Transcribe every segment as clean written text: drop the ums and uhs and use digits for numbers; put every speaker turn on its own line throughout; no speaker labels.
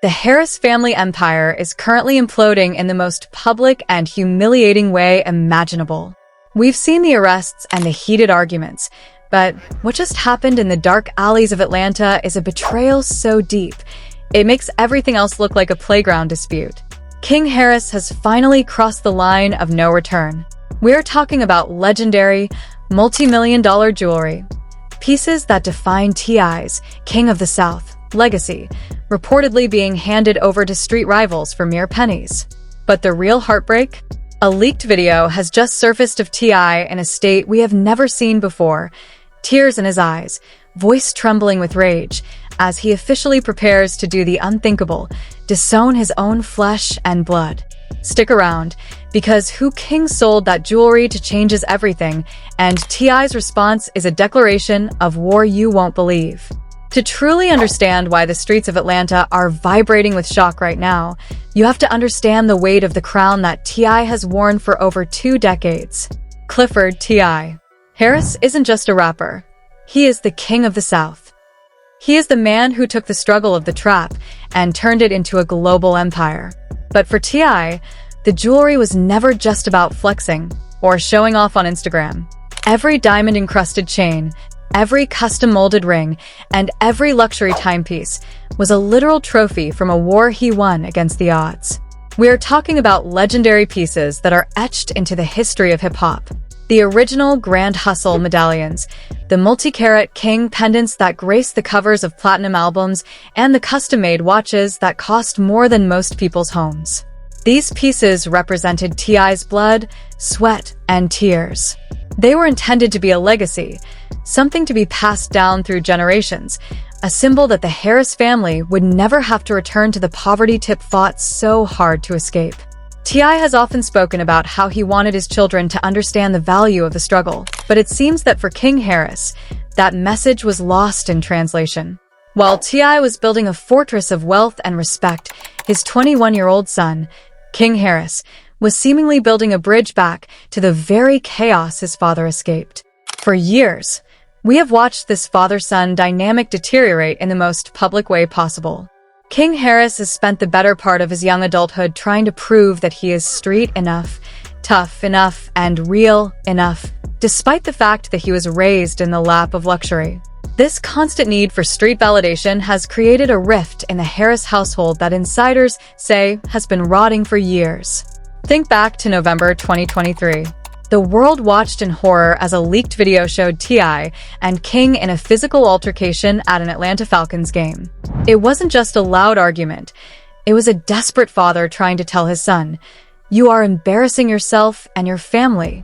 The Harris family empire is currently imploding in the most public and humiliating way imaginable. We've seen the arrests and the heated arguments, but what just happened in the dark alleys of Atlanta is a betrayal so deep, it makes everything else look like a playground dispute. King Harris has finally crossed the line of no return. We're talking about legendary, multi-million-dollar jewelry. Pieces that define T.I.'s King of the South legacy, reportedly being handed over to street rivals for mere pennies. But the real heartbreak? A leaked video has just surfaced of T.I. in a state we have never seen before. Tears in his eyes, voice trembling with rage, as he officially prepares to do the unthinkable, disown his own flesh and blood. Stick around, because who King sold that jewelry to changes everything, and T.I.'s response is a declaration of war you won't believe. To truly understand why the streets of Atlanta are vibrating with shock right now, you have to understand the weight of the crown that T.I. has worn for over 2 decades. Clifford T.I. Harris isn't just a rapper. He is the King of the South. He is the man who took the struggle of the trap and turned it into a global empire. But for T.I., the jewelry was never just about flexing or showing off on Instagram. Every diamond-encrusted chain, every custom-molded ring, and every luxury timepiece was a literal trophy from a war he won against the odds. We are talking about legendary pieces that are etched into the history of hip-hop. The original Grand Hustle medallions, the multi-carat king pendants that grace the covers of platinum albums, and the custom-made watches that cost more than most people's homes. These pieces represented T.I.'s blood, sweat, and tears. They were intended to be a legacy, something to be passed down through generations, a symbol that the Harris family would never have to return to the poverty Tip fought so hard to escape. T.I. has often spoken about how he wanted his children to understand the value of the struggle, but it seems that for King Harris, that message was lost in translation. While T.I. was building a fortress of wealth and respect, his 21-year-old son, King Harris, was seemingly building a bridge back to the very chaos his father escaped. For years, we have watched this father-son dynamic deteriorate in the most public way possible. King Harris has spent the better part of his young adulthood trying to prove that he is street enough, tough enough, and real enough, despite the fact that he was raised in the lap of luxury. This constant need for street validation has created a rift in the Harris household that insiders say has been rotting for years. Think back to November 2023. The world watched in horror as a leaked video showed T.I. and King in a physical altercation at an Atlanta Falcons game. It wasn't just a loud argument. It was a desperate father trying to tell his son, "You are embarrassing yourself and your family."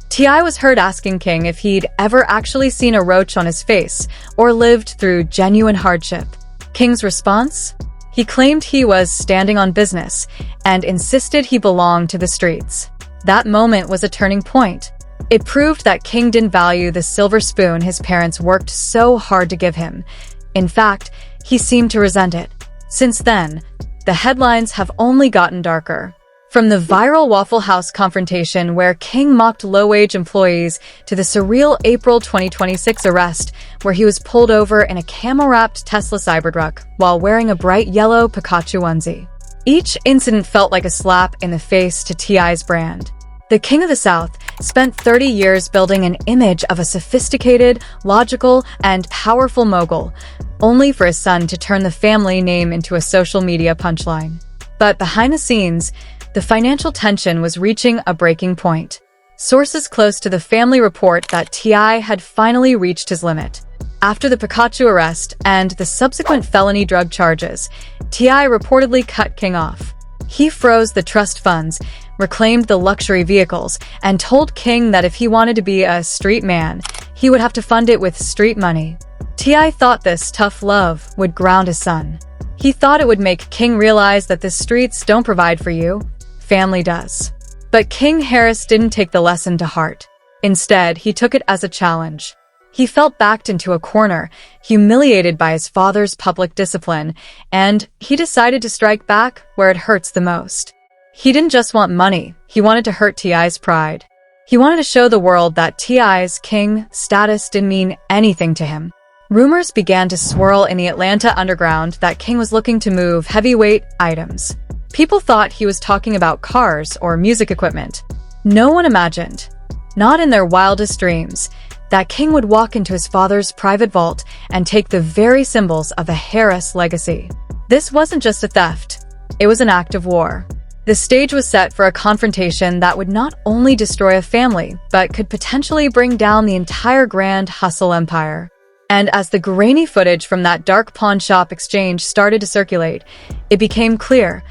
T.I. was heard asking King if he'd ever actually seen a roach on his face or lived through genuine hardship. King's response? He claimed he was standing on business and insisted he belonged to the streets. That moment was a turning point. It proved that King didn't value the silver spoon his parents worked so hard to give him. In fact, he seemed to resent it. Since then, the headlines have only gotten darker. From the viral Waffle House confrontation where King mocked low-wage employees to the surreal April 2026 arrest where he was pulled over in a camel-wrapped Tesla Cybertruck while wearing a bright yellow Pikachu onesie. Each incident felt like a slap in the face to T.I.'s brand. The King of the South spent 30 years building an image of a sophisticated, logical, and powerful mogul, only for his son to turn the family name into a social media punchline. But behind the scenes, the financial tension was reaching a breaking point. Sources close to the family report that T.I. had finally reached his limit. After the Pikachu arrest and the subsequent felony drug charges, T.I. reportedly cut King off. He froze the trust funds, reclaimed the luxury vehicles, and told King that if he wanted to be a street man, he would have to fund it with street money. T.I. thought this tough love would ground his son. He thought it would make King realize that the streets don't provide for you, family does. But King Harris didn't take the lesson to heart. Instead, he took it as a challenge. He felt backed into a corner, humiliated by his father's public discipline, and he decided to strike back where it hurts the most. He didn't just want money, he wanted to hurt T.I.'s pride. He wanted to show the world that T.I.'s king status didn't mean anything to him. Rumors began to swirl in the Atlanta underground that King was looking to move heavyweight items. People thought he was talking about cars or music equipment. No one imagined, not in their wildest dreams, that King would walk into his father's private vault and take the very symbols of the Harris legacy. This wasn't just a theft, it was an act of war. The stage was set for a confrontation that would not only destroy a family, but could potentially bring down the entire grand hustle empire. And as the grainy footage from that dark pawn shop exchange started to circulate, it became clear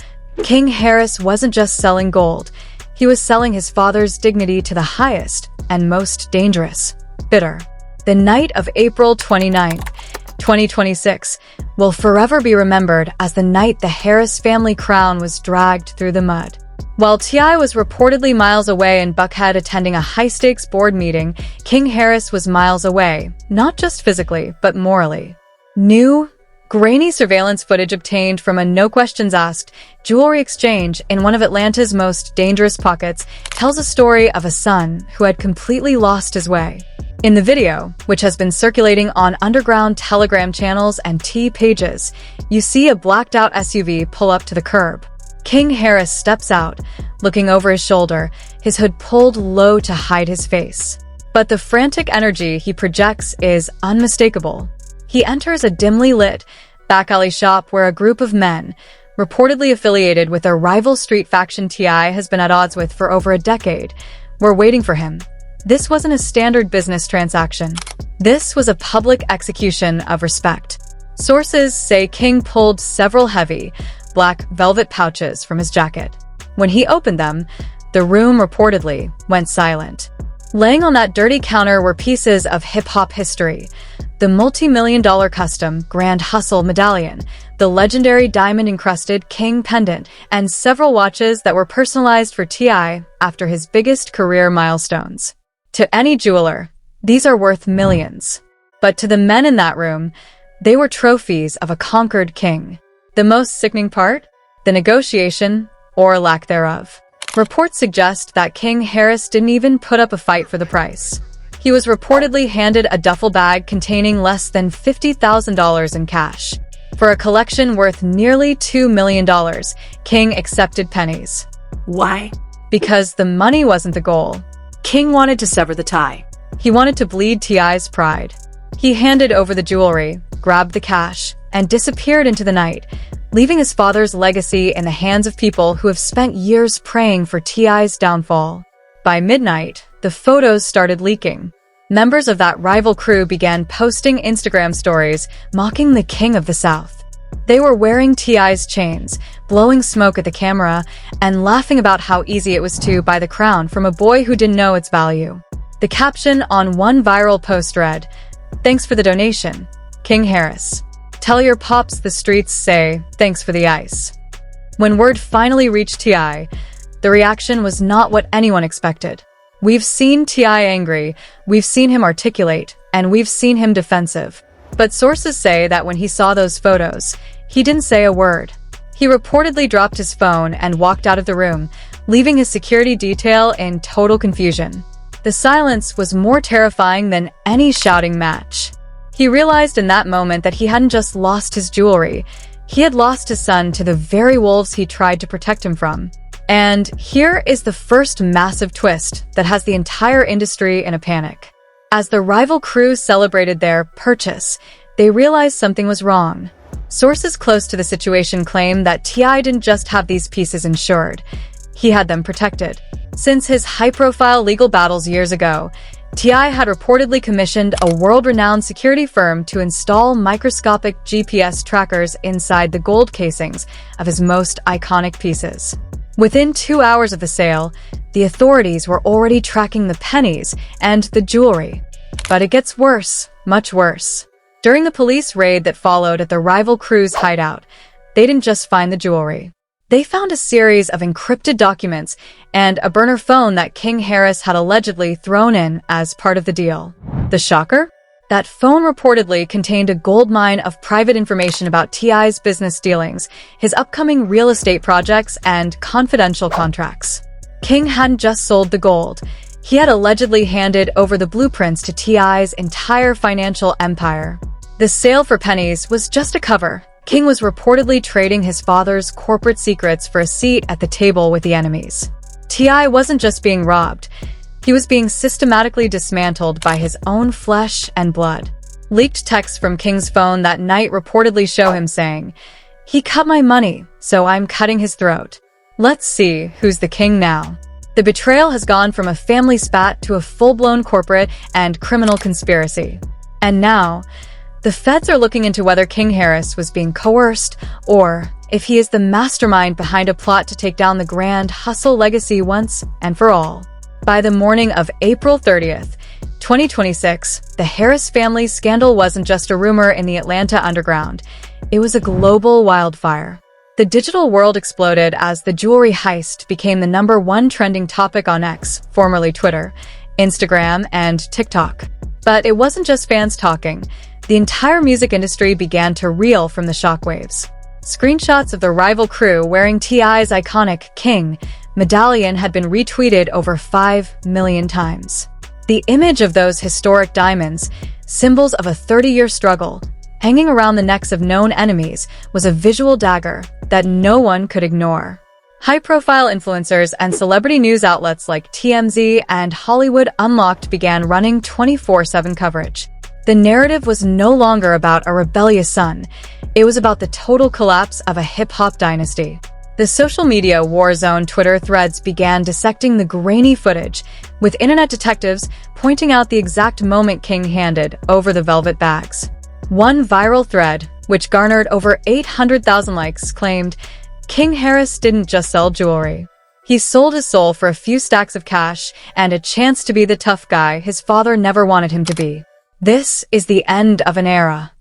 King Harris wasn't just selling gold, he was selling his father's dignity to the highest and most dangerous bidder. The night of April 29th, 2026 will forever be remembered as the night the Harris family crown was dragged through the mud. While T.I. was reportedly miles away in Buckhead attending a high-stakes board meeting, King Harris was miles away, not just physically, but morally. New, grainy surveillance footage obtained from a no-questions-asked jewelry exchange in one of Atlanta's most dangerous pockets tells a story of a son who had completely lost his way. In the video, which has been circulating on underground Telegram channels and T-pages, you see a blacked-out SUV pull up to the curb. King Harris steps out, looking over his shoulder, his hood pulled low to hide his face. But the frantic energy he projects is unmistakable. He enters a dimly lit, back-alley shop where a group of men, reportedly affiliated with a rival street faction T.I. has been at odds with for over a decade, were waiting for him. This wasn't a standard business transaction. This was a public execution of respect. Sources say King pulled several heavy, black velvet pouches from his jacket. When he opened them, the room reportedly went silent. Laying on that dirty counter were pieces of hip-hop history, the multi-million-dollar custom Grand Hustle medallion, the legendary diamond-encrusted King pendant, and several watches that were personalized for T.I. after his biggest career milestones. To any jeweler, these are worth millions. But to the men in that room, they were trophies of a conquered king. The most sickening part? The negotiation, or lack thereof. Reports suggest that King Harris didn't even put up a fight for the price. He was reportedly handed a duffel bag containing less than $50,000 in cash. For a collection worth nearly $2 million, King accepted Pennies.
Why?
Because the money wasn't the goal.
King wanted to sever the tie.
He wanted to bleed T.I.'s pride. He handed over the jewelry, grabbed the cash, and disappeared into the night, leaving his father's legacy in the hands of people who have spent years praying for T.I.'s downfall. By midnight, the photos started leaking. Members of that rival crew began posting Instagram stories mocking the King of the South. They were wearing T.I.'s chains, blowing smoke at the camera, and laughing about how easy it was to buy the crown from a boy who didn't know its value. The caption on one viral post read, "Thanks for the donation, King Harris. Tell your pops the streets say, thanks for the ice." When word finally reached T.I., the reaction was not what anyone expected. We've seen T.I. angry, we've seen him articulate, and we've seen him defensive. But sources say that when he saw those photos, he didn't say a word. He reportedly dropped his phone and walked out of the room, leaving his security detail in total confusion. The silence was more terrifying than any shouting match. He realized in that moment that he hadn't just lost his jewelry, he had lost his son to the very wolves he tried to protect him from. And here is the first massive twist that has the entire industry in a panic. As the rival crews celebrated their purchase, they realized something was wrong. Sources close to the situation claim that T.I. didn't just have these pieces insured, he had them protected. Since his high-profile legal battles years ago, T.I. had reportedly commissioned a world-renowned security firm to install microscopic GPS trackers inside the gold casings of his most iconic pieces. Within 2 hours of the sale, the authorities were already tracking the pennies and the jewelry. But it gets worse, much worse. During the police raid that followed at the rival crew's hideout, they didn't just find the jewelry. They found a series of encrypted documents and a burner phone that King Harris had allegedly thrown in as part of the deal. The shocker? That phone reportedly contained a goldmine of private information about T.I.'s business dealings, his upcoming real estate projects, and confidential contracts. King hadn't just sold the gold. He had allegedly handed over the blueprints to T.I.'s entire financial empire. The sale for Pennies was just a cover. King was reportedly trading his father's corporate secrets for a seat at the table with the enemies. T.I. wasn't just being robbed. He was being systematically dismantled by his own flesh and blood. Leaked texts from King's phone that night reportedly show him saying, "He cut my money, so I'm cutting his throat. Let's see who's the king now." The betrayal has gone from a family spat to a full-blown corporate and criminal conspiracy. And now, the feds are looking into whether King Harris was being coerced or if he is the mastermind behind a plot to take down the grand hustle legacy once and for all. By the morning of April 30th, 2026, the Harris family scandal wasn't just a rumor in the Atlanta underground. It was a global wildfire. The digital world exploded as the jewelry heist became the #1 trending topic on X, formerly Twitter, Instagram, and TikTok. But it wasn't just fans talking. The entire music industry began to reel from the shockwaves. Screenshots of the rival crew wearing T.I.'s iconic King medallion had been retweeted over 5 million times. The image of those historic diamonds, symbols of a 30-year struggle, hanging around the necks of known enemies, was a visual dagger that no one could ignore. High-profile influencers and celebrity news outlets like TMZ and Hollywood Unlocked began running 24/7 coverage. The narrative was no longer about a rebellious son. It was about the total collapse of a hip-hop dynasty. The social media war zone Twitter threads began dissecting the grainy footage, with internet detectives pointing out the exact moment King handed over the velvet bags. One viral thread, which garnered over 800,000 likes, claimed, "King Harris didn't just sell jewelry. He sold his soul for a few stacks of cash and a chance to be the tough guy his father never wanted him to be." This is the end of an era.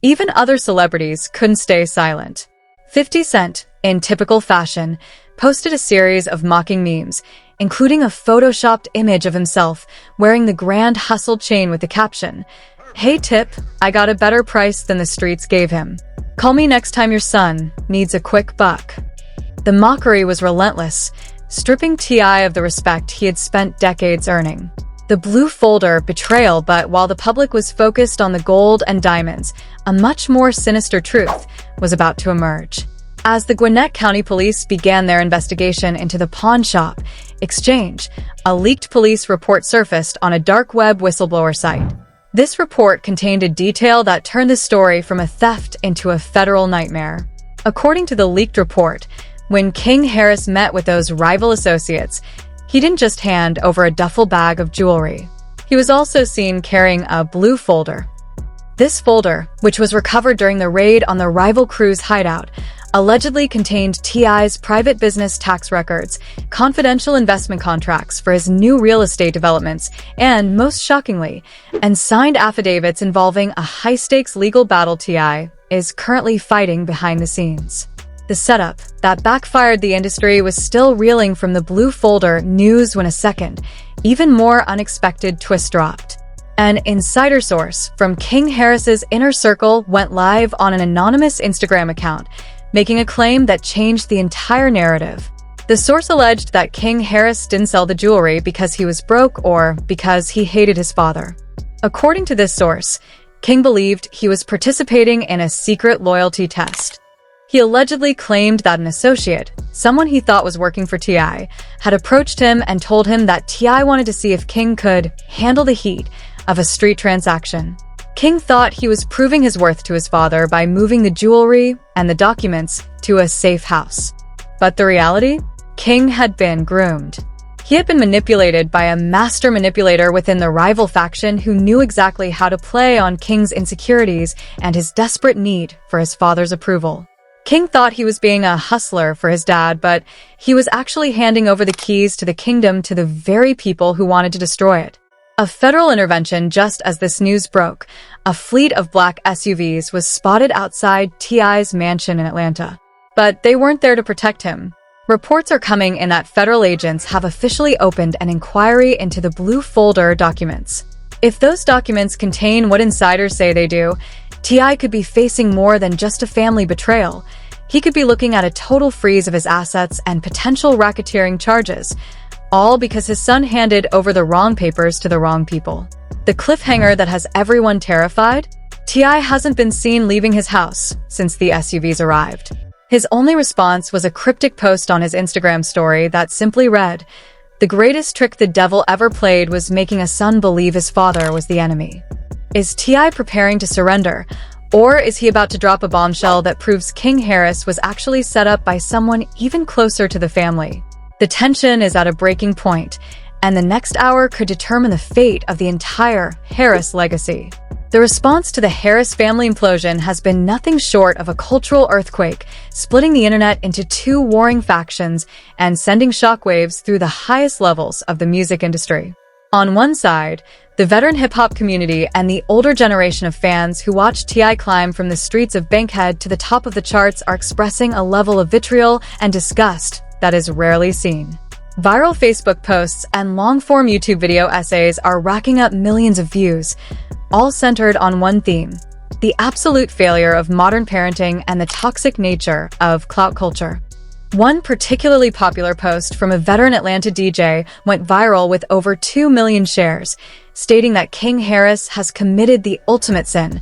Even other celebrities couldn't stay silent. 50 Cent, in typical fashion, posted a series of mocking memes, including a photoshopped image of himself wearing the Grand Hustle chain with the caption, "Hey Tip, I got a better price than the streets gave him. Call me next time your son needs a quick buck." The mockery was relentless, stripping T.I. of the respect he had spent decades earning. The blue folder, Betrayal, but while the public was focused on the gold and diamonds, a much more sinister truth was about to emerge. As the Gwinnett County Police began their investigation into the pawn shop exchange, a leaked police report surfaced on a dark web whistleblower site. This report contained a detail that turned the story from a theft into a federal nightmare. According to the leaked report, when King Harris met with those rival associates, he didn't just hand over a duffel bag of jewelry. He was also seen carrying a blue folder. This folder, which was recovered during the raid on the rival crew's hideout, allegedly contained T.I.'s private business tax records, confidential investment contracts for his new real estate developments, and, most shockingly, and signed affidavits involving a high-stakes legal battle T.I. is currently fighting behind the scenes. The setup that backfired the industry was still reeling from the blue folder news when a second, even more unexpected twist dropped. An insider source from King Harris's inner circle went live on an anonymous Instagram account, making a claim that changed the entire narrative. The source alleged that King Harris didn't sell the jewelry because he was broke or because he hated his father. According to this source, King believed he was participating in a secret loyalty test. He allegedly claimed that an associate, someone he thought was working for T.I., had approached him and told him that T.I. wanted to see if King could handle the heat of a street transaction. King thought he was proving his worth to his father by moving the jewelry and the documents to a safe house. But the reality? King had been groomed. He had been manipulated by a master manipulator within the rival faction who knew exactly how to play on King's insecurities and his desperate need for his father's approval. King thought he was being a hustler for his dad, but he was actually handing over the keys to the kingdom to the very people who wanted to destroy it. A federal intervention just as this news broke. A fleet of black SUVs was spotted outside T.I.'s mansion in Atlanta. But they weren't there to protect him. Reports are coming in that federal agents have officially opened an inquiry into the blue folder documents. If those documents contain what insiders say they do, T.I. could be facing more than just a family betrayal. He could be looking at a total freeze of his assets and potential racketeering charges, all because his son handed over the wrong papers to the wrong people. The cliffhanger that has everyone terrified? T.I. hasn't been seen leaving his house since the SUVs arrived. His only response was a cryptic post on his Instagram story that simply read, "The greatest trick the devil ever played was making a son believe his father was the enemy." Is T.I. preparing to surrender? Or is he about to drop a bombshell that proves King Harris was actually set up by someone even closer to the family? The tension is at a breaking point, and the next hour could determine the fate of the entire Harris legacy. The response to the Harris family implosion has been nothing short of a cultural earthquake, splitting the internet into two warring factions and sending shockwaves through the highest levels of the music industry. On one side, the veteran hip-hop community and the older generation of fans who watched T.I. climb from the streets of Bankhead to the top of the charts are expressing a level of vitriol and disgust that is rarely seen. Viral Facebook posts and long-form YouTube video essays are racking up millions of views, all centered on one theme: the absolute failure of modern parenting and the toxic nature of clout culture. One particularly popular post from a veteran Atlanta DJ went viral with over 2 million shares, stating that King Harris has committed the ultimate sin,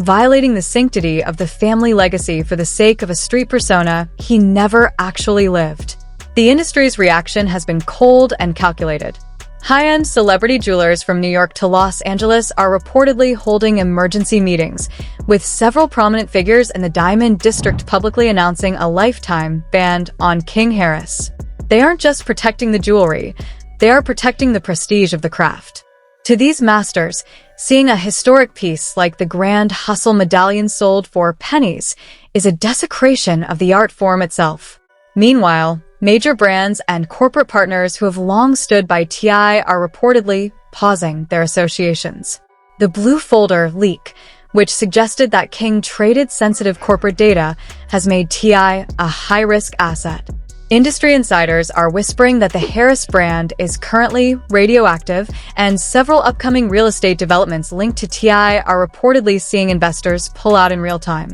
violating the sanctity of the family legacy for the sake of a street persona he never actually lived. The industry's reaction has been cold and calculated. High-end celebrity jewelers from New York to Los Angeles are reportedly holding emergency meetings, with several prominent figures in the Diamond District publicly announcing a lifetime ban on King Harris. They aren't just protecting the jewelry, they are protecting the prestige of the craft. To these masters, seeing a historic piece like the Grand Hustle medallion sold for pennies is a desecration of the art form itself. Meanwhile, major brands and corporate partners who have long stood by T.I. are reportedly pausing their associations. The Blue Folder leak, which suggested that King traded sensitive corporate data, has made T.I. a high-risk asset. Industry insiders are whispering that the Harris brand is currently radioactive, and several upcoming real estate developments linked to T.I. are reportedly seeing investors pull out in real time.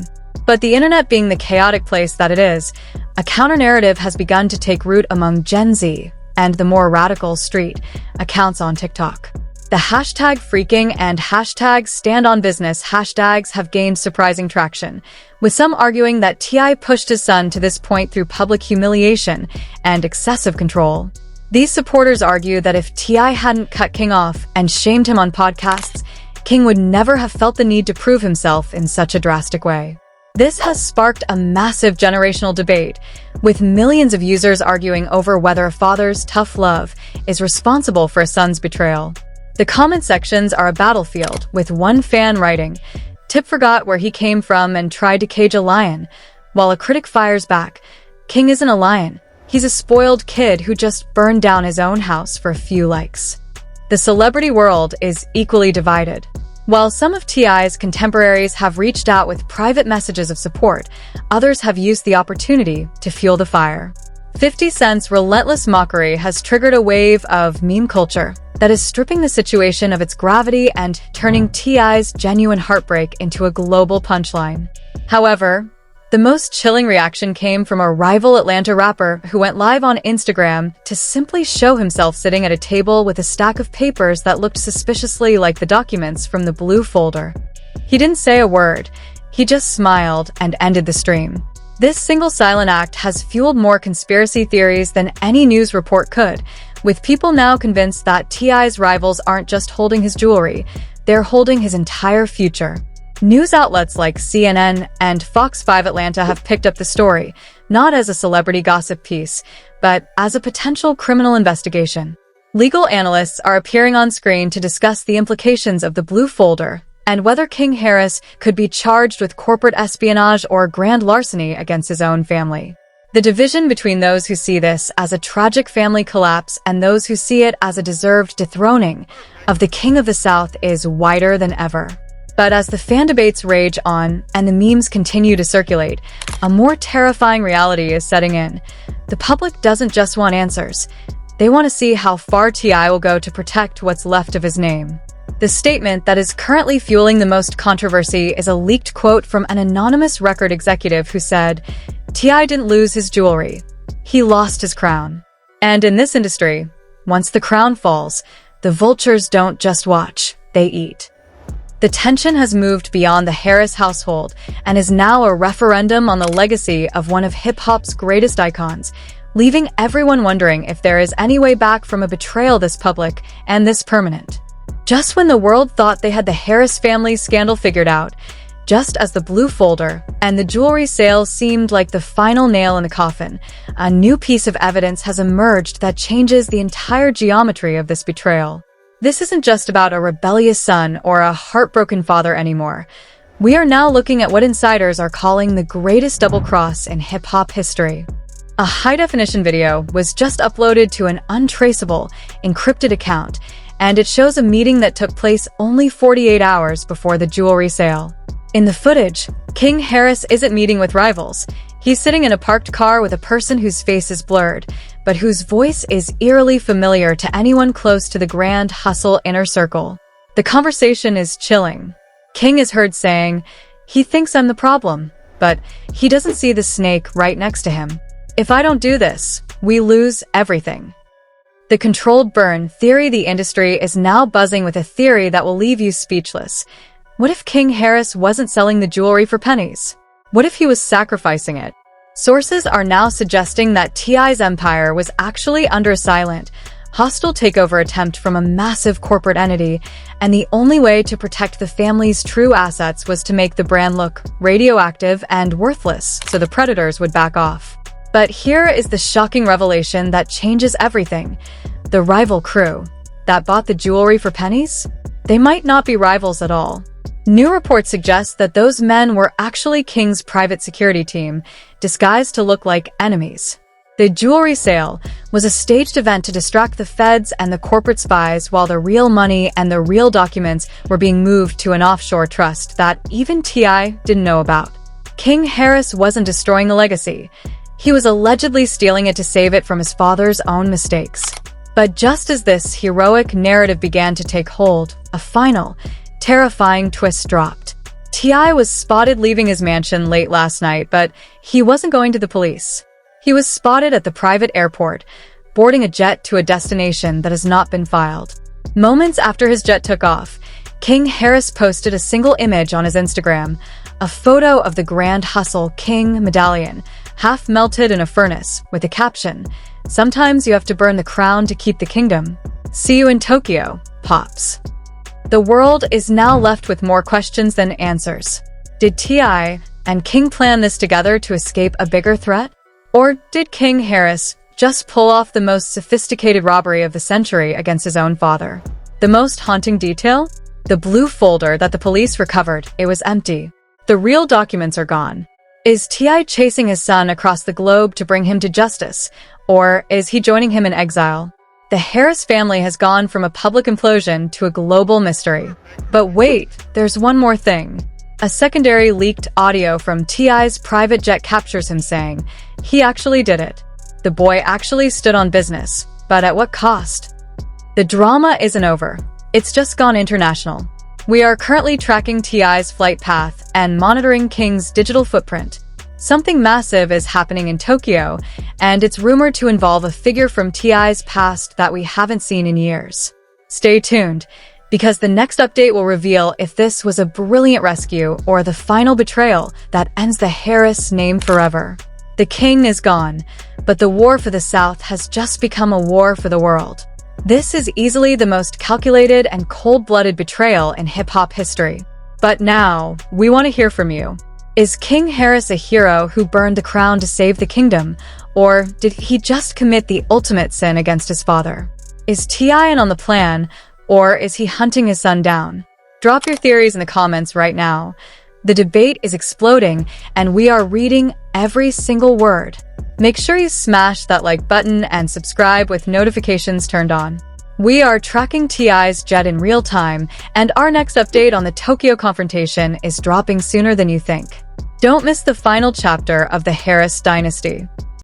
But the internet being the chaotic place that it is, a counter-narrative has begun to take root among Gen Z and the more radical street accounts on TikTok. The hashtag freaking and hashtag stand on business hashtags have gained surprising traction, with some arguing that T.I. pushed his son to this point through public humiliation and excessive control. These supporters argue that if T.I. hadn't cut King off and shamed him on podcasts, King would never have felt the need to prove himself in such a drastic way. This has sparked a massive generational debate, with millions of users arguing over whether a father's tough love is responsible for a son's betrayal. The comment sections are a battlefield, with one fan writing, "Tip forgot where he came from and tried to cage a lion," while a critic fires back, "King isn't a lion, he's a spoiled kid who just burned down his own house for a few likes." The celebrity world is equally divided. While some of T.I.'s contemporaries have reached out with private messages of support, others have used the opportunity to fuel the fire. 50 Cent's relentless mockery has triggered a wave of meme culture that is stripping the situation of its gravity and turning T.I.'s genuine heartbreak into a global punchline. However, the most chilling reaction came from a rival Atlanta rapper who went live on Instagram to simply show himself sitting at a table with a stack of papers that looked suspiciously like the documents from the Blue Folder. He didn't say a word, he just smiled and ended the stream. This single silent act has fueled more conspiracy theories than any news report could, with people now convinced that T.I.'s rivals aren't just holding his jewelry, they're holding his entire future. News outlets like CNN and Fox 5 Atlanta have picked up the story, not as a celebrity gossip piece, but as a potential criminal investigation. Legal analysts are appearing on screen to discuss the implications of the Blue Folder and whether King Harris could be charged with corporate espionage or grand larceny against his own family. The division between those who see this as a tragic family collapse and those who see it as a deserved dethroning of the King of the South is wider than ever. But as the fan debates rage on and the memes continue to circulate, a more terrifying reality is setting in. The public doesn't just want answers. They want to see how far T.I. will go to protect what's left of his name. The statement that is currently fueling the most controversy is a leaked quote from an anonymous record executive who said, "T.I. didn't lose his jewelry. He lost his crown." And in this industry, once the crown falls, the vultures don't just watch, they eat. The tension has moved beyond the Harris household and is now a referendum on the legacy of one of hip-hop's greatest icons, leaving everyone wondering if there is any way back from a betrayal this public and this permanent. Just when the world thought they had the Harris family scandal figured out, just as the blue folder and the jewelry sale seemed like the final nail in the coffin, a new piece of evidence has emerged that changes the entire geometry of this betrayal. This isn't just about a rebellious son or a heartbroken father anymore. We are now looking at what insiders are calling the greatest double-cross in hip-hop history. A high-definition video was just uploaded to an untraceable, encrypted account, and it shows a meeting that took place only 48 hours before the jewelry sale. In the footage, King Harris isn't meeting with rivals. He's sitting in a parked car with a person whose face is blurred, but whose voice is eerily familiar to anyone close to the grand hustle inner circle. The conversation is chilling. King is heard saying, "He thinks I'm the problem," but he doesn't see the snake right next to him. "If I don't do this, we lose everything." The controlled burn theory. The industry is now buzzing with a theory that will leave you speechless. What if King Harris wasn't selling the jewelry for pennies? What if he was sacrificing it? Sources are now suggesting that T.I.'s empire was actually under a silent, hostile takeover attempt from a massive corporate entity, and the only way to protect the family's true assets was to make the brand look radioactive and worthless so the predators would back off. But here is the shocking revelation that changes everything. The rival crew that bought the jewelry for pennies? They might not be rivals at all. New reports suggest that those men were actually King's private security team, disguised to look like enemies. The jewelry sale was a staged event to distract the feds and the corporate spies while the real money and the real documents were being moved to an offshore trust that even T.I. didn't know about. King Harris wasn't destroying the legacy. He was allegedly stealing it to save it from his father's own mistakes. But just as this heroic narrative began to take hold, a final, terrifying twist dropped. T.I. was spotted leaving his mansion late last night, but he wasn't going to the police. He was spotted at the private airport, boarding a jet to a destination that has not been filed. Moments after his jet took off, King Harris posted a single image on his Instagram, a photo of the Grand Hustle King medallion, half melted in a furnace, with a caption, "Sometimes you have to burn the crown to keep the kingdom. See you in Tokyo, Pops." The world is now left with more questions than answers. Did T.I. and King plan this together to escape a bigger threat? Or did King Harris just pull off the most sophisticated robbery of the century against his own father? The most haunting detail? The blue folder that the police recovered, it was empty. The real documents are gone. Is T.I. chasing his son across the globe to bring him to justice? Or is he joining him in exile? The Harris family has gone from a public implosion to a global mystery. But wait, there's one more thing. A secondary leaked audio from T.I.'s private jet captures him saying, he actually did it. The boy actually stood on business, but at what cost? The drama isn't over. It's just gone international. We are currently tracking T.I.'s flight path and monitoring King's digital footprint. Something massive is happening in Tokyo, and it's rumored to involve a figure from T.I.'s past that we haven't seen in years. Stay tuned, because the next update will reveal if this was a brilliant rescue or the final betrayal that ends the Harris name forever. The king is gone, but the war for the South has just become a war for the world. This is easily the most calculated and cold-blooded betrayal in hip-hop history. But now, we want to hear from you. Is King Harris a hero who burned the crown to save the kingdom, or did he just commit the ultimate sin against his father? Is T.I. in on the plan, or is he hunting his son down? Drop your theories in the comments right now. The debate is exploding, and we are reading every single word. Make sure you smash that like button and subscribe with notifications turned on. We are tracking T.I.'s jet in real time, and our next update on the Tokyo confrontation is dropping sooner than you think. Don't miss the final chapter of the Harris dynasty.